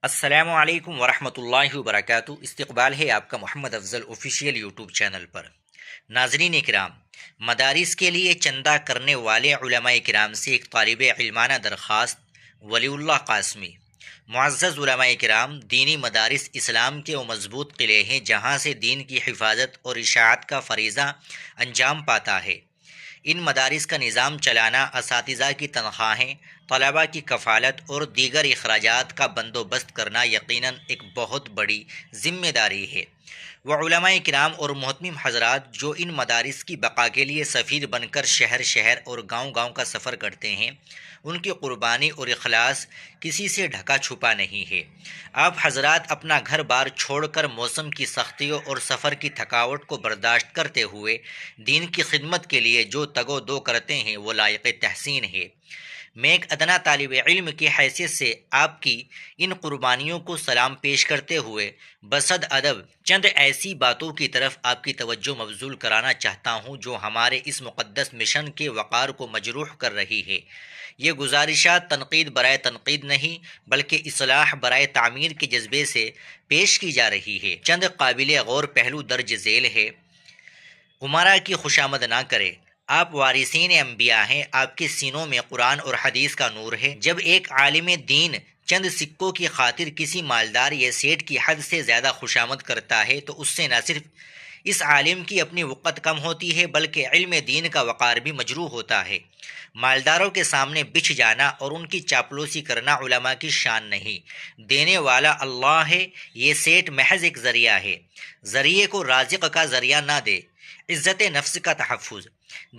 السلام علیکم ورحمۃ اللہ وبرکاتہ۔ استقبال ہے آپ کا محمد افضل آفیشیل یوٹیوب چینل پر۔ ناظرین کرام، مدارس کے لیے چندہ کرنے والے علماء کرام سے ایک طالب علمانہ درخواست۔ ولی اللہ قاسمی: معزز علماء کرام، دینی مدارس اسلام کے وہ مضبوط قلعے ہیں جہاں سے دین کی حفاظت اور اشاعت کا فریضہ انجام پاتا ہے۔ ان مدارس کا نظام چلانا، اساتذہ کی تنخواہیں، طلباء کی کفالت اور دیگر اخراجات کا بندوبست کرنا یقیناً ایک بہت بڑی ذمہ داری ہے۔ وہ علماء کرام اور محترم حضرات جو ان مدارس کی بقا کے لیے سفیر بن کر شہر شہر اور گاؤں گاؤں کا سفر کرتے ہیں، ان کی قربانی اور اخلاص کسی سے ڈھکا چھپا نہیں ہے۔ آپ حضرات اپنا گھر بار چھوڑ کر موسم کی سختیوں اور سفر کی تھکاوٹ کو برداشت کرتے ہوئے دین کی خدمت کے لیے جو تگ و دو کرتے ہیں وہ لائق تحسین ہے۔ میں ایک ادنا طالب علم کی حیثیت سے آپ کی ان قربانیوں کو سلام پیش کرتے ہوئے بصد ادب چند ایسی باتوں کی طرف آپ کی توجہ مبذول کرانا چاہتا ہوں جو ہمارے اس مقدس مشن کے وقار کو مجروح کر رہی ہے۔ یہ گزارشات تنقید برائے تنقید نہیں بلکہ اصلاح برائے تعمیر کے جذبے سے پیش کی جا رہی ہے۔ چند قابل غور پہلو درج ذیل ہے۔ عمرہ کی خوشامد نہ کرے۔ آپ وارثین انبیاء ہیں، آپ کے سینوں میں قرآن اور حدیث کا نور ہے۔ جب ایک عالم دین چند سکوں کی خاطر کسی مالدار یا سیٹ کی حد سے زیادہ خوشامد کرتا ہے تو اس سے نہ صرف اس عالم کی اپنی وقت کم ہوتی ہے بلکہ علم دین کا وقار بھی مجروح ہوتا ہے۔ مالداروں کے سامنے بچھ جانا اور ان کی چاپلوسی کرنا علماء کی شان نہیں۔ دینے والا اللہ ہے، یہ سیٹ محض ایک ذریعہ ہے۔ ذریعے کو رازق کا ذریعہ نہ دے۔ عزت نفس کا تحفظ۔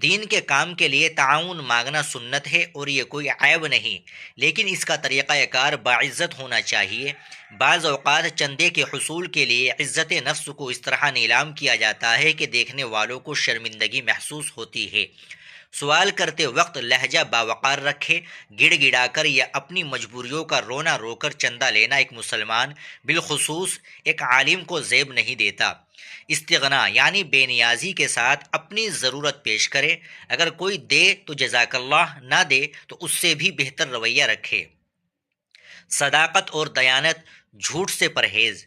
دین کے کام کے لیے تعاون مانگنا سنت ہے اور یہ کوئی عیب نہیں، لیکن اس کا طریقہ کار باعزت ہونا چاہیے۔ بعض اوقات چندے کے حصول کے لیے عزت نفس کو اس طرح نیلام کیا جاتا ہے کہ دیکھنے والوں کو شرمندگی محسوس ہوتی ہے۔ سوال کرتے وقت لہجہ باوقار رکھے، گڑ گڑا کر یا اپنی مجبوریوں کا رونا رو کر چندہ لینا ایک مسلمان، بالخصوص ایک عالم کو زیب نہیں دیتا۔ استغنا یعنی بے نیازی کے ساتھ اپنی ضرورت پیش کرے۔ اگر کوئی دے تو جزاک اللہ، نہ دے تو اس سے بھی بہتر رویہ رکھے۔ صداقت اور دیانت، جھوٹ سے پرہیز۔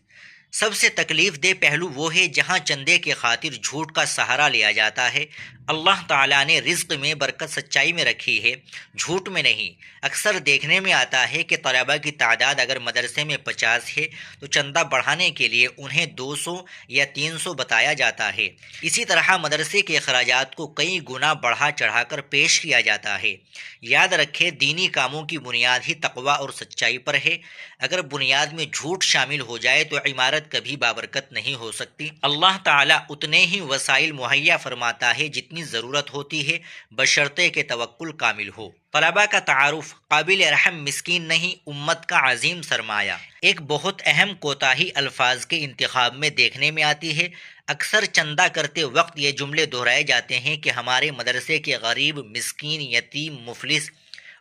سب سے تکلیف دہ پہلو وہ ہے جہاں چندے کے خاطر جھوٹ کا سہارا لیا جاتا ہے۔ اللہ تعالیٰ نے رزق میں برکت سچائی میں رکھی ہے، جھوٹ میں نہیں۔ اکثر دیکھنے میں آتا ہے کہ طلباء کی تعداد اگر مدرسے میں 50 ہے تو چندہ بڑھانے کے لیے انہیں 200 یا 300 بتایا جاتا ہے۔ اسی طرح مدرسے کے اخراجات کو کئی گنا بڑھا چڑھا کر پیش کیا جاتا ہے۔ یاد رکھے، دینی کاموں کی بنیاد ہی تقویٰ اور سچائی پر ہے۔ اگر بنیاد میں جھوٹ شامل ہو جائے تو عمارت کبھی بابرکت نہیں ہو سکتی۔ اللہ تعالیٰ اتنے ہی وسائل مہیا فرماتا ہے جتنی ضرورت ہوتی ہے، بشرطے کہ توکل کامل ہو۔ طلباء کا تعارف: قابل رحم مسکین نہیں، امت کا عظیم سرمایہ۔ ایک بہت اہم کوتاہی الفاظ کے انتخاب میں دیکھنے میں آتی ہے۔ اکثر چندہ کرتے وقت یہ جملے دہرائے جاتے ہیں کہ ہمارے مدرسے کے غریب، مسکین، یتیم، مفلس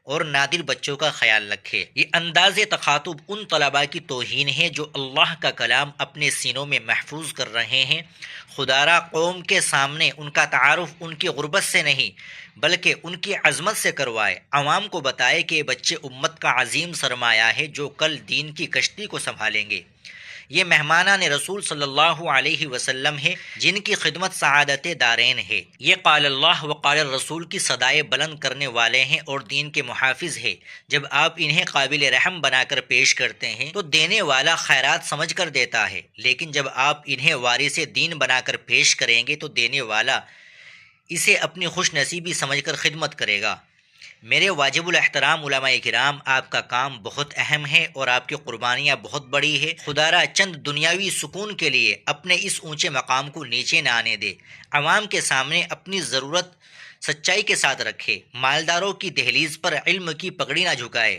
اور نادر بچوں کا خیال رکھے۔ یہ انداز تخاطب ان طلباء کی توہین ہے جو اللہ کا کلام اپنے سینوں میں محفوظ کر رہے ہیں۔ خدارا قوم کے سامنے ان کا تعارف ان کی غربت سے نہیں بلکہ ان کی عظمت سے کروائے۔ عوام کو بتائے کہ بچے امت کا عظیم سرمایہ ہے جو کل دین کی کشتی کو سنبھالیں گے۔ یہ مہمانان رسول صلی اللہ علیہ وسلم ہے جن کی خدمت سعادت دارین ہے۔ یہ قال اللہ و قال الرسول کی صدائے بلند کرنے والے ہیں اور دین کے محافظ ہے۔ جب آپ انہیں قابل رحم بنا کر پیش کرتے ہیں تو دینے والا خیرات سمجھ کر دیتا ہے، لیکن جب آپ انہیں وارث دین بنا کر پیش کریں گے تو دینے والا اسے اپنی خوش نصیبی سمجھ کر خدمت کرے گا۔ میرے واجب الاحترام علماء کرام، آپ کا کام بہت اہم ہے اور آپ کی قربانیاں بہت بڑی ہے۔ خدارا چند دنیاوی سکون کے لیے اپنے اس اونچے مقام کو نیچے نہ آنے دے۔ عوام کے سامنے اپنی ضرورت سچائی کے ساتھ رکھے۔ مالداروں کی دہلیز پر علم کی پگڑی نہ جھکائے۔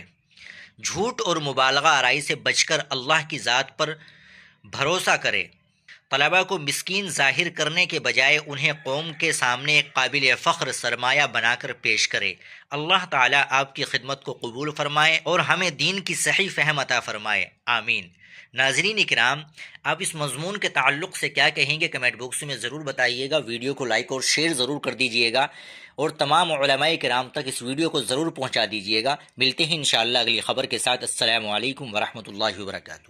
جھوٹ اور مبالغہ آرائی سے بچ کر اللہ کی ذات پر بھروسہ کرے۔ طلباء کو مسکین ظاہر کرنے کے بجائے انہیں قوم کے سامنے ایک قابل فخر سرمایہ بنا کر پیش کرے۔ اللہ تعالیٰ آپ کی خدمت کو قبول فرمائے اور ہمیں دین کی صحیح فہم عطا فرمائے، آمین۔ ناظرین اکرام، آپ اس مضمون کے تعلق سے کیا کہیں گے کمنٹ باکس میں ضرور بتائیے گا۔ ویڈیو کو لائک اور شیئر ضرور کر دیجئے گا اور تمام علماء کرام تک اس ویڈیو کو ضرور پہنچا دیجئے گا۔ ملتے ہیں انشاءاللہ اگلی خبر کے ساتھ۔ السلام علیکم ورحمۃ اللہ وبرکاتہ۔